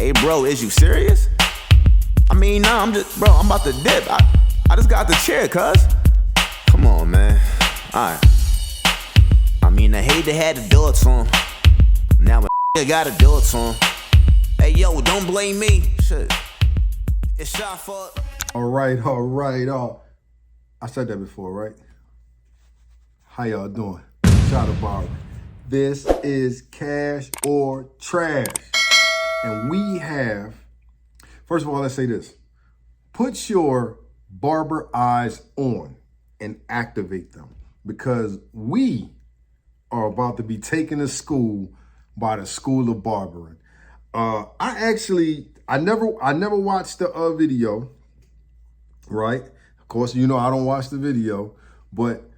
Hey, bro, is you serious? I mean, nah, I'm about to dip. I just got the chair, cuz. Come on, man. All right. I mean, I hate to have to do it to him. Now I gotta do it to him. Hey, yo, don't blame me. Shit. It's your fault. All right. I said that before, right? How y'all doing? Shout out Barber. This is Cash or Trash. And we have, first of all, let's say this. Put your barber eyes on and activate them, because we are about to be taken to school by the School of Barbering. I never watched the video, right? Of course, you know I don't watch the video, but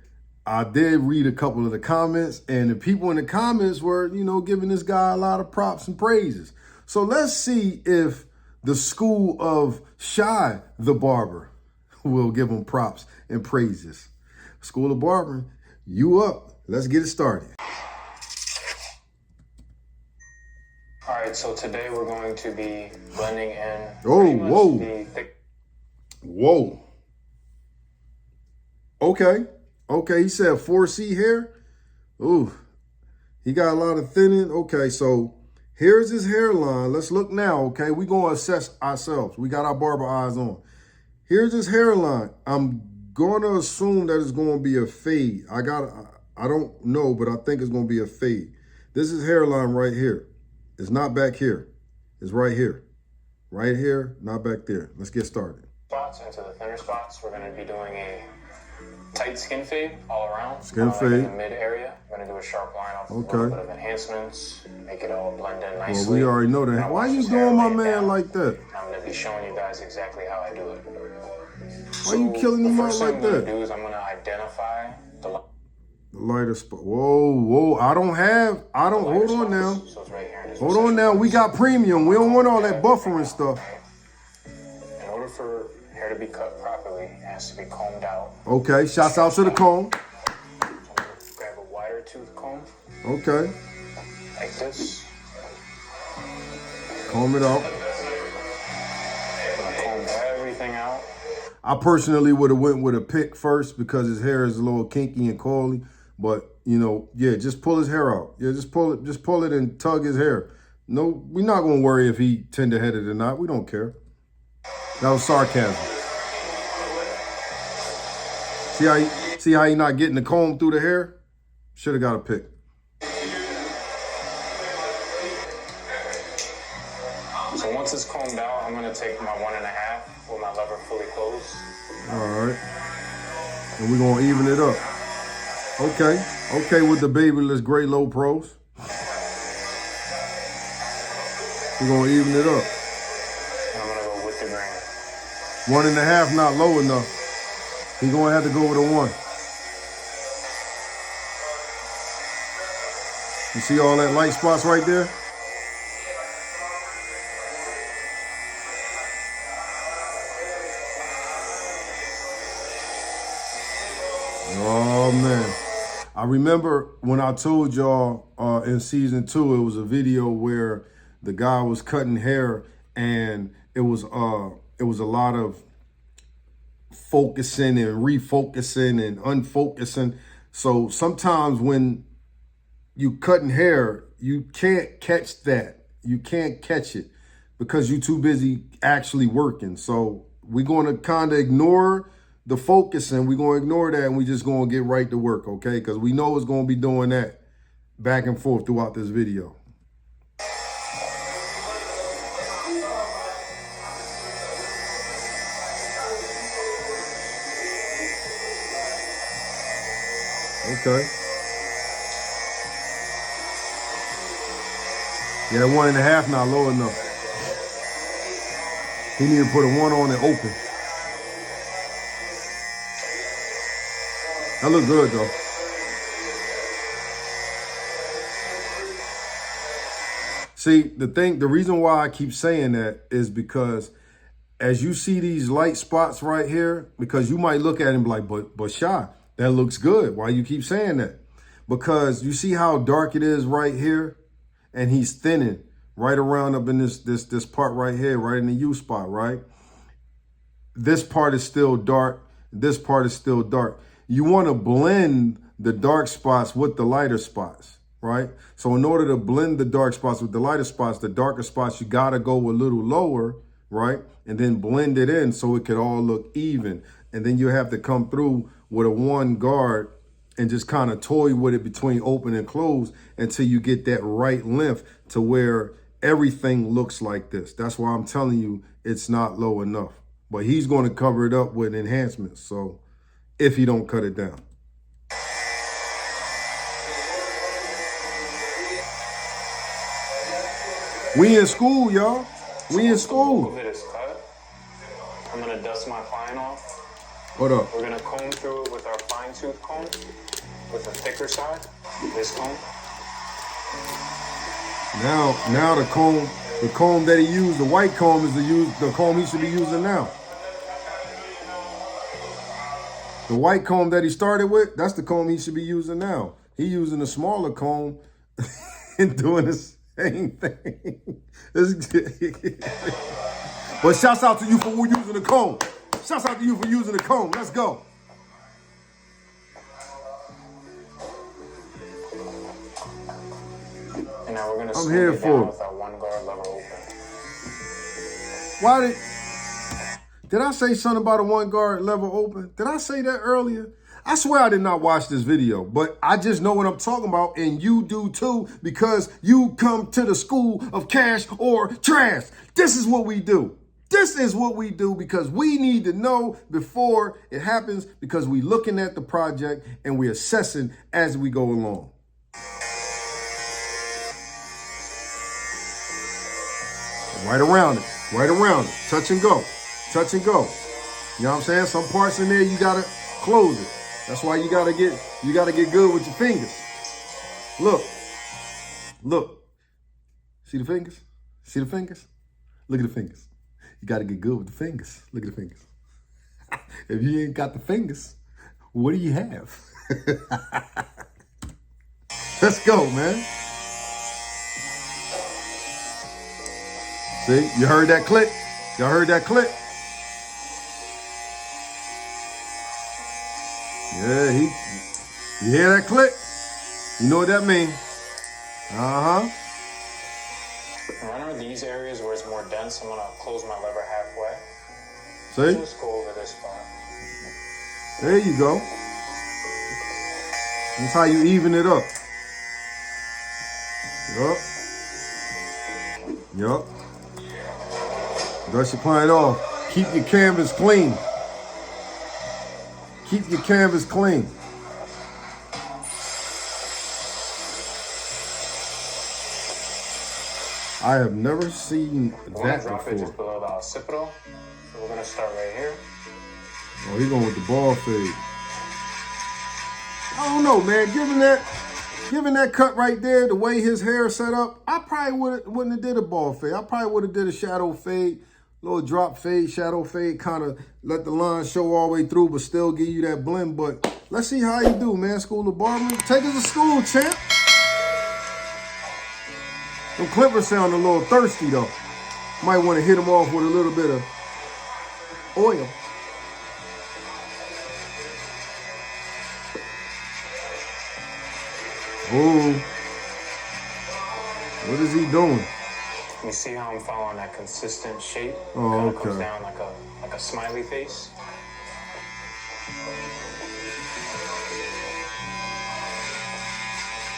I did read a couple of the comments, and the people in the comments were, giving this guy a lot of props and praises. So let's see if the School of Shy the Barber will give him props and praises. School of Barbering, you up. Let's get it started. All right, so today we're going to be blending in Whoa. Okay, he said 4C hair. Ooh, he got a lot of thinning. Okay, so here's his hairline. Let's look now, okay? We're going to assess ourselves. We got our barber eyes on. Here's his hairline. I'm going to assume that it's going to be a fade. I don't know, but I think it's going to be a fade. This is hairline right here. It's not back here. It's right here. Right here, not back there. Let's get started. Spots into the thinner spots. We're going to be doing a tight skin fade all around. Skin fade. Like in the mid area. We're going to do a sharp line off a little bit of enhancements. Make it all blend in nicely. Well, we already know that. Why you doing my man like that? I'm going to be showing you guys exactly how I do it. Why you killing him out like that? The first thing I'm going to do is I'm going to identify the lighter spot. Whoa. Hold on now. So it's right here. Hold on now. We got premium. We don't want all that buffering stuff. In order for hair to be cut properly, it has to be combed out. Okay. Shouts out to the comb. So grab a wider tooth comb. Okay. Like this. Comb it out. Comb everything out. I personally would have went with a pick first because his hair is a little kinky and coily. But, just pull his hair out. Yeah, just pull it and tug his hair. No, we're not going to worry if he tender-headed or not. We don't care. That was sarcasm. See how he not getting the comb through the hair? Should have got a pick. So once it's combed out, I'm going to take my 1.5 with my lever fully closed. All right. And we're going to even it up. Okay, with the babyless gray low pros. We're going to even it up. And I'm going to go with the grain. 1.5 not low enough. He's going to have to go with a 1. You see all that light spots right there? Oh, man. I remember when I told y'all in season 2, it was a video where the guy was cutting hair and it was a lot of focusing and refocusing and unfocusing. So sometimes when you cutting hair, you can't catch that. You can't catch it because you're too busy actually working. So we're going to kind of ignore the focusing. We're going to ignore that and we just going to get right to work, okay? Because we know it's going to be doing that back and forth throughout this video. Okay. Yeah, 1.5 not low enough. He need to put a 1 on it open. That look good though. See, the reason why I keep saying that is because as you see these light spots right here, because you might look at it and be like, but Shy, that looks good. Why you keep saying that? Because you see how dark it is right here, and he's thinning right around up in this part right here, right in the U spot, right? This part is still dark. This part is still dark. You want to blend the dark spots with the lighter spots, right? So in order to blend the dark spots with the lighter spots, the darker spots, you got to go a little lower, right? And then blend it in so it could all look even. And then you have to come through with a 1 guard and just kind of toy with it between open and close until you get that right length to where everything looks like this. That's why I'm telling you it's not low enough. But he's going to cover it up with enhancements. So if he don't cut it down. We in school, y'all. We in school. Of it is cut. I'm gonna dust my fine off. Hold up. We're gonna comb through it with our fine tooth comb, with the thicker side, this comb. Now the comb that he used, the white comb is the comb he should be using now. The white comb that he started with, that's the comb he should be using now. He using a smaller comb and doing the same thing. But shouts out to you for using the comb. Shouts out to you for using the comb. Let's go. And now we're gonna I'm here smooth it for down it. with our 1 guard lever open. Why did I say something about a 1 guard lever open? Did I say that earlier? I swear I did not watch this video, but I just know what I'm talking about, and you do too, because you come to the school of cash or trash. This is what we do. This is what we do because we need to know before it happens, because we looking at the project and we assessing as we go along. Right around it, touch and go, touch and go. You know what I'm saying? Some parts in there you gotta close it. That's why you gotta get good with your fingers. Look. See the fingers? See the fingers? Look at the fingers. You gotta get good with the fingers. Look at the fingers. If you ain't got the fingers, what do you have? Let's go, man. See, you heard that click? Y'all heard that click? Yeah, you hear that click? You know what that means. Uh-huh. Around these areas where it's more dense, I'm gonna close my lever halfway. See? Just go over this spot. There you go. That's how you even it up. Yup. Dust your plant off. Keep your canvas clean. Keep your canvas clean. I have never seen that Drop it just before. below the occipital. So we're gonna start right here. Oh, he's going with the ball fade. I don't know, man. Given that cut right there, the way his hair is set up, I probably wouldn't have did a ball fade. I probably would have did a shadow fade, little drop fade, shadow fade, kind of let the line show all the way through, but still give you that blend. But let's see how you do, man. School of Barbering. Take us to school, champ. Them clippers sound a little thirsty, though. Might want to hit them off with a little bit of oil. Oh, what is he doing? You see how I'm following that consistent shape? Oh, Kind of okay. comes down like a smiley face.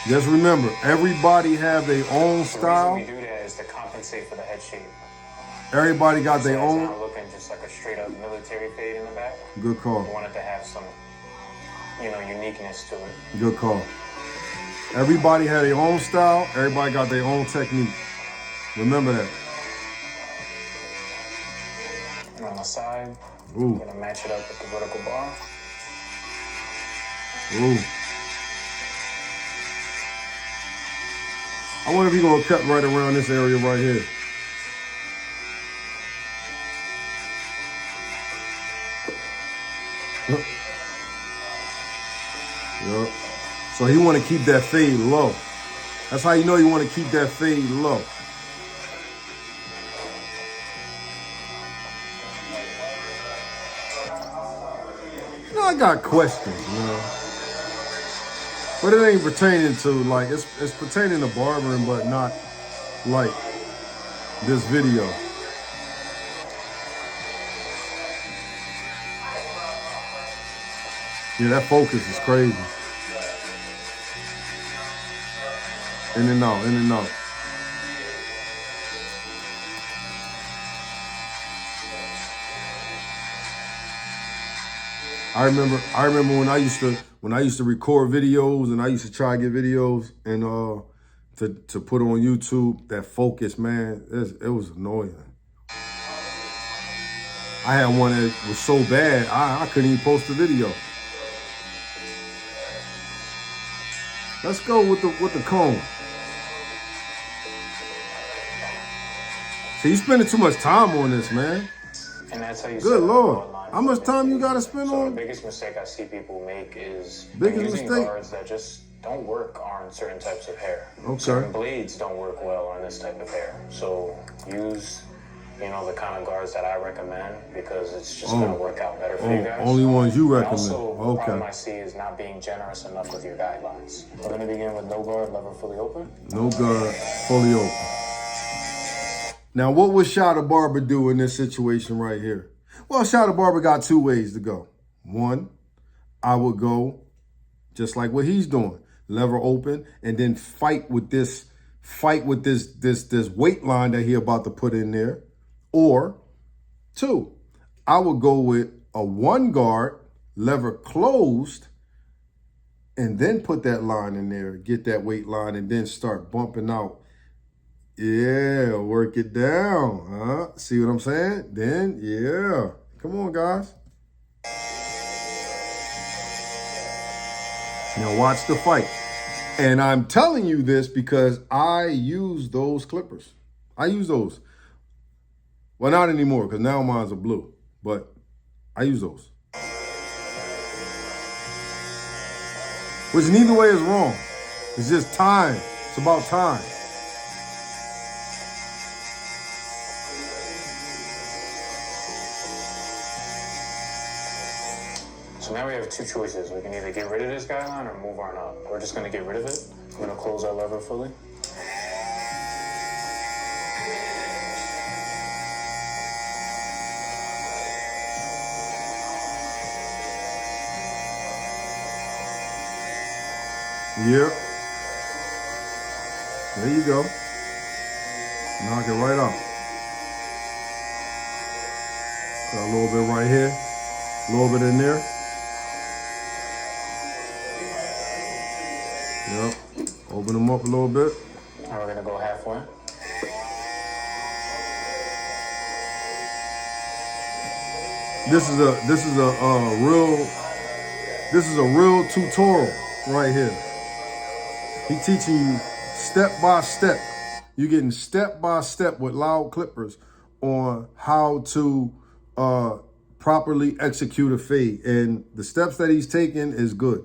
Just remember, everybody have their own The style. reason we do that is to compensate for the head shape. Everybody got So their it's own. not looking just like a straight up military fade in the back. Good call. We want it to have some, uniqueness to it. Good call. Everybody had their own style. Everybody got their own technique. Remember that. And on the side, Ooh. I'm gonna match it up with the vertical bar. Ooh. I wonder if he's gonna cut right around this area right here. Yep. So he want to keep that fade low. That's how you know you want to keep that fade low. I got questions, but it ain't pertaining to like it's pertaining to barbering, but not like this video. Yeah, that focus is crazy. In and out, in and out. I remember when I used to record videos and I used to try to get videos and to put on YouTube. That focus, man, it was annoying. I had one that was so bad I couldn't even post a video. Let's go with the comb. So you spending too much time on this, man. And that's how you Good Lord. How much time you gotta spend so on? The biggest mistake I see people make is Biggest using mistake? guards that just don't work on certain types of hair. Okay. Certain blades don't work well on this type of hair. So use, the kind of guards that I recommend because it's just going to work out better for you guys. Only ones you And recommend. also, the Okay. problem I see is not being generous enough with your guidelines. We're going to begin with no guard, lever fully open. No guard, fully open. Now, what would Shada Barber do in this situation right here? Well, Shada Barber got two ways to go. One, I would go just like what he's doing, lever open, and then fight with this weight line that he about to put in there. Or two, I would go with a one guard, lever closed, and then put that line in there, get that weight line, and then start bumping out. Yeah, work it down. See what I'm saying? Then, yeah. Come on, guys. Now watch the fight. And I'm telling you this because I use those clippers. I use those. Well, not anymore because now mine's are blue. But I use those. Which neither way is wrong. It's just time. It's about time. So now we have two choices. We can either get rid of this guideline or move on up. We're just going to get rid of it. I'm going to close our lever fully. Yep. There you go. Knock it right out. Got a little bit right here. A little bit in there. Yep. Open them up a little bit. Now we're going to go halfway. This is a real tutorial right here. He teaching you step by step. You're getting step by step with loud clippers on how to properly execute a fade. And the steps that he's taking is good.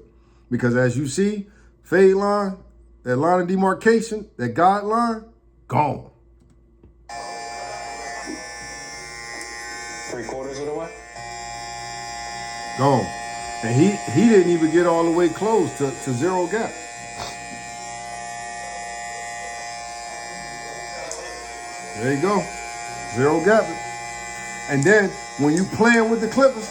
Because as you see, fade line, that line of demarcation, that guideline, gone. 3/4 of the way. Gone. And he didn't even get all the way close to zero gap. There you go. Zero gap. And then when you playing with the clippers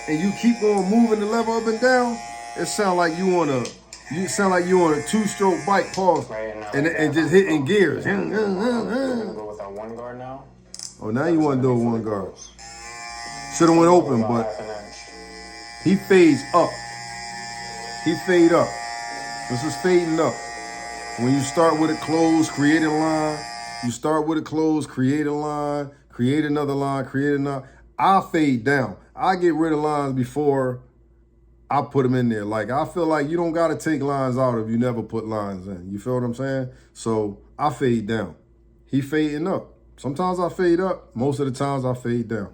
and you keep on moving the lever up and down, it sound like you on a two-stroke bike, pause, Right, and just hitting gears. We're going to go with our one guard now. Oh, now you want to do a one guard. Should have went open, About but half an inch. he fades up. He fade up. This is fading up. When you start with it closed, create a line. You start with it closed, create a line, create another line, create another. I fade down. I get rid of lines before I put them in there. Like, I feel like you don't got to take lines out if you never put lines in. You feel what I'm saying? So I fade down. He fading up. Sometimes I fade up. Most of the times I fade down.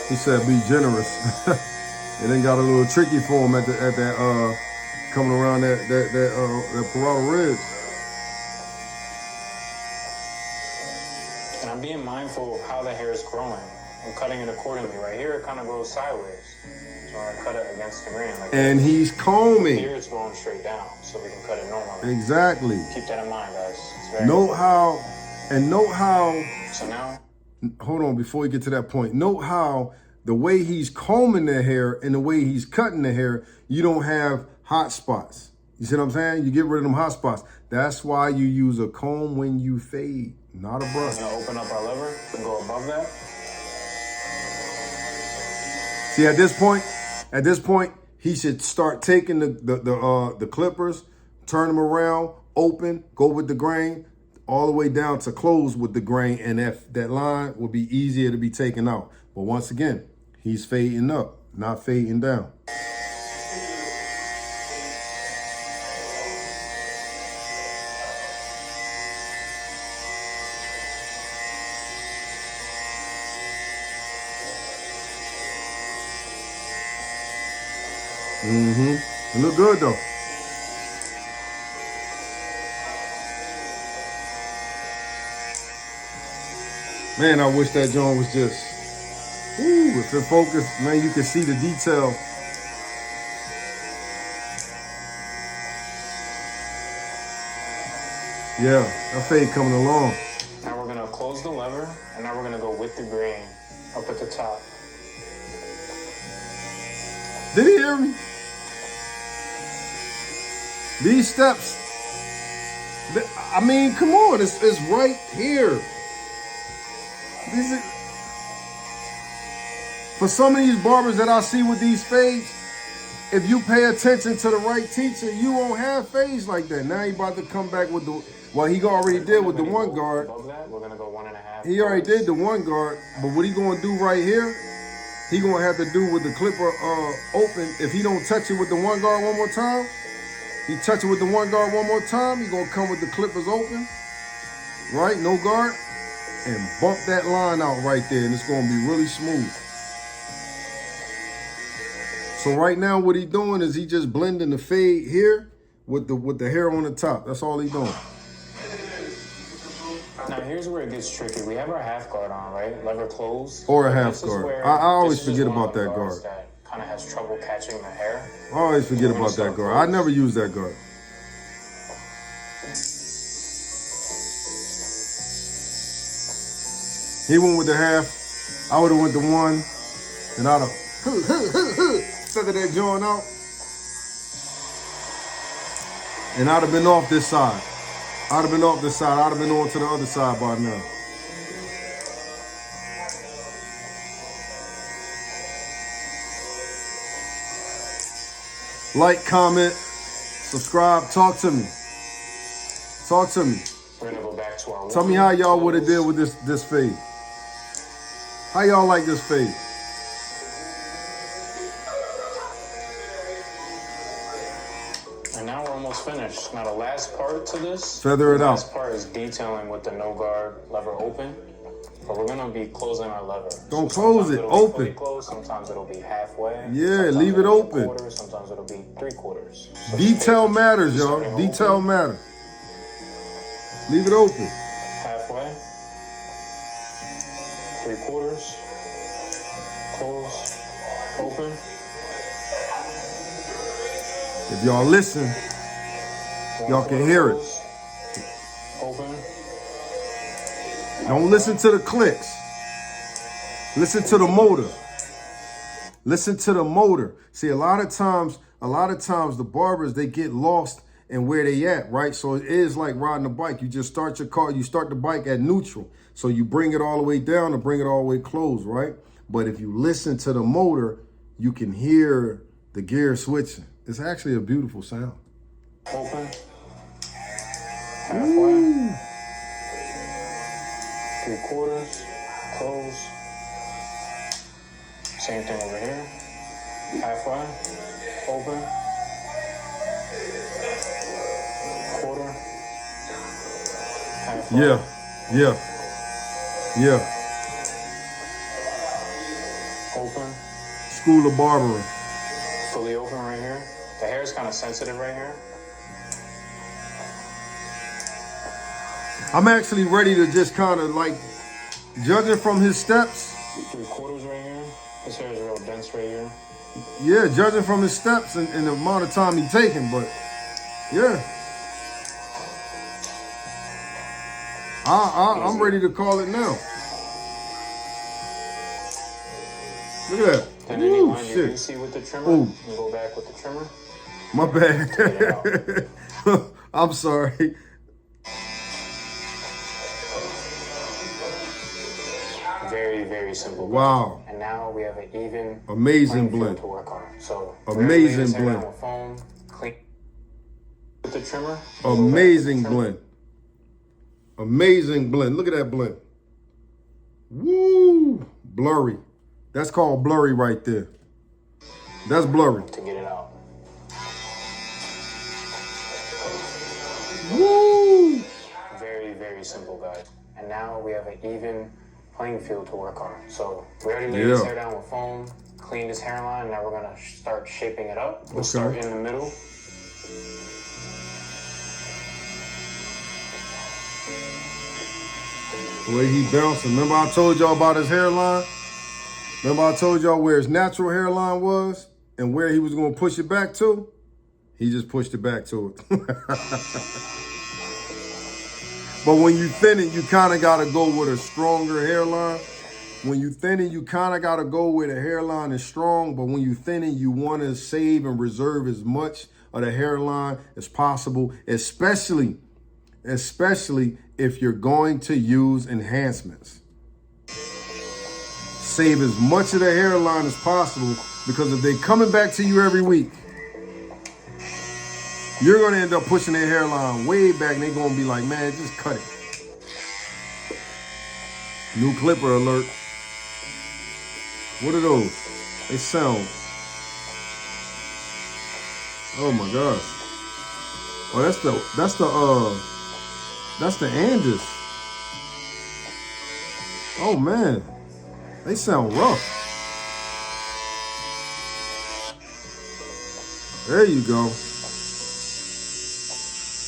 He said be generous. It then got a little tricky for him at that coming around that parietal ridge. And I'm being mindful of how the hair is growing. I'm cutting it accordingly. Right here, it kind of grows sideways. So I cut it against the grain. Like And this. he's combing. Here it's going straight down, so we can cut it normally. Exactly. Keep that in mind, guys. It's very Note important. how. So now, hold on, before we get to that point, note how the way he's combing the hair and the way he's cutting the hair, you don't have hot spots. You see what I'm saying? You get rid of them hot spots. That's why you use a comb when you fade, not a brush. we're gonna open up our lever and go above that. See, at this point, he should start taking the clippers, turn them around, open, go with the grain, all the way down to close with the grain, and that line will be easier to be taken out. But once again, he's fading up, not fading down. It look good though. Man, I wish that joint was just, ooh, if it focused, man, you can see the detail. Yeah, that fade coming along. Now we're gonna close the lever, and now we're gonna go with the grain up at the top. Did he hear me? These steps, I mean, come on, it's right here. These are, for some of these barbers that I see with these fades, if you pay attention to the right teacher, you won't have fades like that. Now he about to come back with the, well, he already did with the one guard. Above that, we're gonna go 1.5. He already did the one guard, but what he gonna do right here, he gonna have to do with the clipper open. If he don't touch it with the one guard one more time, he touch it with the one guard one more time, he gonna come with the clippers open, right, no guard, and bump that line out right there, and it's gonna be really smooth. So right now what he doing is he just blending the fade here with the hair on the top. That's all he doing. Now here's where it gets tricky. We have our half guard on, right? Lever closed. Or a half guard. I always forget about that guard. That kind of has trouble catching the hair. I always forget about that guard. I never use that guard. He went with the half. I would have went the one, and I'd have feathered that joint out, and I'd have been off this side. I'd have been off this side. I'd have been on to the other side by now. Like, comment, subscribe, talk to me. Talk to me. We're gonna go back to our. Tell me how y'all would have did with this fade. How y'all like this fade? And now we're almost finished. Now the last part to this. Feather it the out. last part is detailing with the no guard lever open. But we're gonna be closing our lever. Don't close it, It'll open. be fully closed, sometimes it'll be halfway. Yeah, sometimes leave it it'll be open. a quarter, sometimes it'll be 3/4. So Detail matters, y'all. starting Detail open, matters. Leave it open. halfway, 3/4, close, open. If y'all listen, y'all can hear it. Close, open. Don't listen to the clicks. Listen to the motor. Listen to the motor. See, a lot of times the barbers, they get lost in where they at, right? So it is like riding a bike. You just start your car, you start the bike at neutral. So you bring it all the way down and bring it all the way close, right? But if you listen to the motor, you can hear the gear switching. It's actually a beautiful sound. Open. Halfway. 3/4, close. Same thing over here. Halfway, open. Quarter. Halfway. Yeah. Open. School of barbering. Fully open right here. The hair is kind of sensitive right here. I'm actually ready to just kind of like, judging from his steps. 3/4 right here. This hair is real dense right here. Yeah, judging from his steps and the amount of time he's taking, but yeah. I'm ready to call it now. Look at that. And then you Ooh, line your shit. greasy with the trimmer. Ooh. And go back with the trimmer. My bad. I'm sorry. Very, very simple. Wow. And now we have an even Amazing playing field blend. to work on. So Amazing blend. blend. With foam, clean with the trimmer. Amazing blend. Amazing blend. Look at that blend. Woo! Blurry. That's called blurry right there. That's blurry. To get it out. Woo! Very, very simple, guys. And now we have an even playing field to work on. So we already laid his hair down with foam, cleaned his hairline. Now we're gonna start shaping it up. We'll start in the middle. The way he bouncing. Remember I told y'all about his hairline? Remember I told y'all where his natural hairline was and where he was going to push it back to? He just pushed it back to it. But when you thin it, you kind of got to go with a stronger hairline. When you thin it, you kind of got to go where the hairline is strong. But when you thin it, you want to save and reserve as much of the hairline as possible, especially if you're going to use enhancements. Save as much of the hairline as possible, because if they're coming back to you every week, you're going to end up pushing their hairline way back and they're going to be like, man, just cut it. New clipper alert. What are those? They sound. Oh my gosh. Oh, that's the Andis. Oh man. They sound rough. There you go.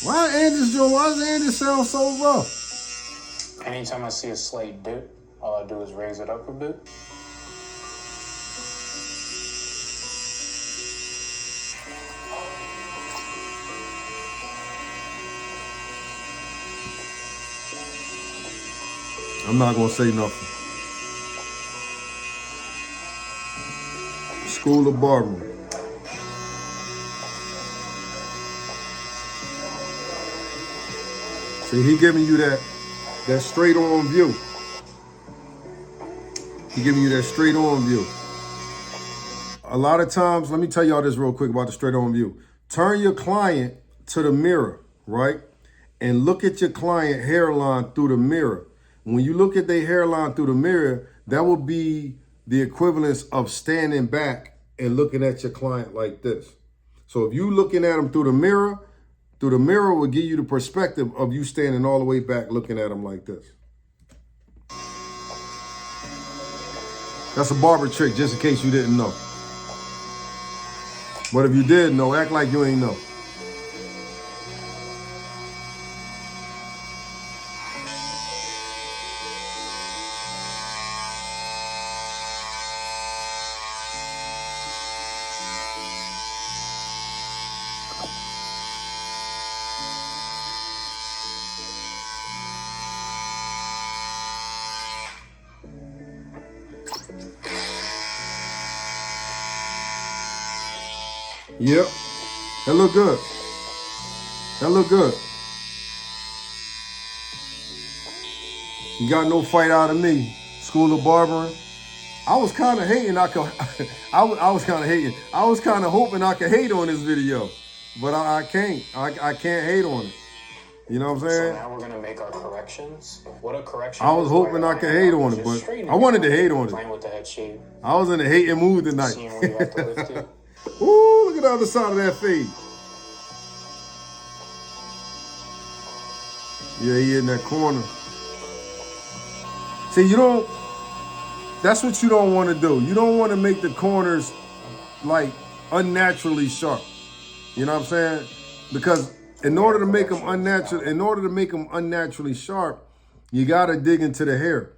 Why does Andis sound so rough? Anytime I see a slight dip, all I do is raise it up a bit. I'm not gonna say nothing. School of Barbering. See, he giving you that straight on view. He giving you that straight on view. A lot of times, let me tell y'all this real quick about the straight on view. Turn your client to the mirror, right? And look at your client hairline through the mirror. When you look at their hairline through the mirror, that will be the equivalence of standing back and looking at your client like this. So if you looking at them through the mirror will give you the perspective of you standing all the way back looking at them like this. That's a barber trick, just in case you didn't know. But if you did know, act like you ain't know. Yep, that look good. That look good. You got no fight out of me, School of Barbering. I was kind of hating. I was kind of hating. I was kind of hoping I could hate on this video, but I can't. I can't hate on it. You know what I'm saying? So now we're gonna make our corrections. What a correction! I was hoping I could hate on it, but I wanted to hate on it. Playing with the head shape. I was in a hating mood tonight. Seeing where you have to lift it. Ooh, look at the other side of that fade. Yeah, he in that corner. See, that's what you don't want to do. You don't want to make the corners like unnaturally sharp. You know what I'm saying? Because in order to make them unnaturally sharp, you gotta dig into the hair.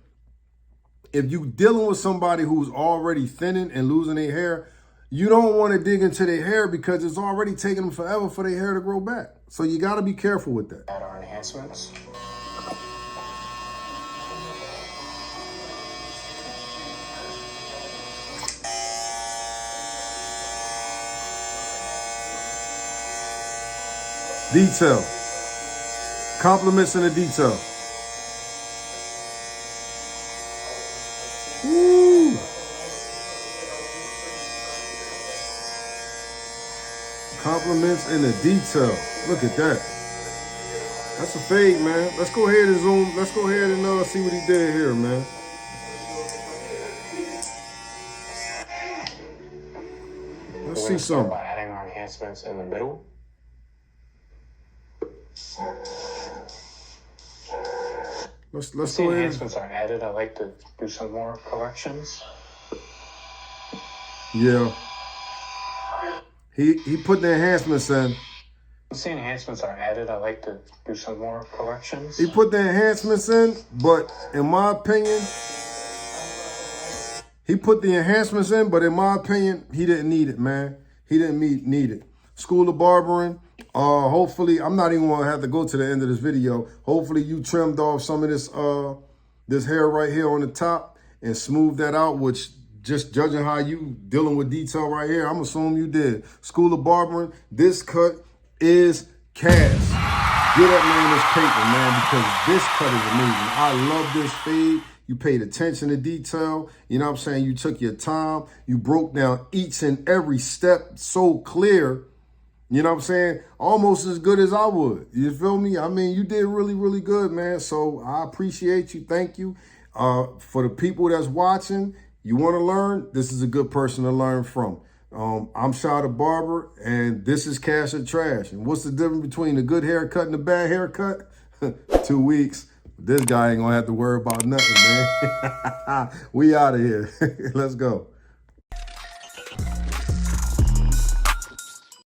If you dealing with somebody who's already thinning and losing their hair, you don't want to dig into their hair because it's already taking them forever for their hair to grow back. So you got to be careful with that. Add our enhancements. Detail. Compliments in the detail. Woo. Compliments in the detail. Look at that. That's a fade, man. Let's go ahead and zoom. Let's go ahead and see what he did here, man. Let's see something. By adding our enhancements in the middle. Let's Once the enhancements are added, I like to do some more corrections. Yeah. He put the enhancements in. Once the enhancements are added, I like to do some more corrections. He put the enhancements in, but in my opinion, he put the enhancements in, but in my opinion, he didn't need it, man. He didn't need it. School of Barbering. Hopefully, I'm not even going to have to go to the end of this video. Hopefully, you trimmed off some of this this hair right here on the top and smoothed that out, which just judging how you dealing with detail right here, I'm assuming you did. School of Barbering, this cut is cash. Get that man this paper, man, because this cut is amazing. I love this fade. You paid attention to detail. You know what I'm saying? You took your time. You broke down each and every step so clear. You know what I'm saying? Almost as good as I would. You feel me? I mean, you did really, really good, man. So I appreciate you. Thank you. For the people that's watching, you want to learn, this is a good person to learn from. I'm Shah the Barber, and this is Cash or Trash. And what's the difference between a good haircut and a bad haircut? 2 weeks. This guy ain't going to have to worry about nothing, man. We out of here. Let's go.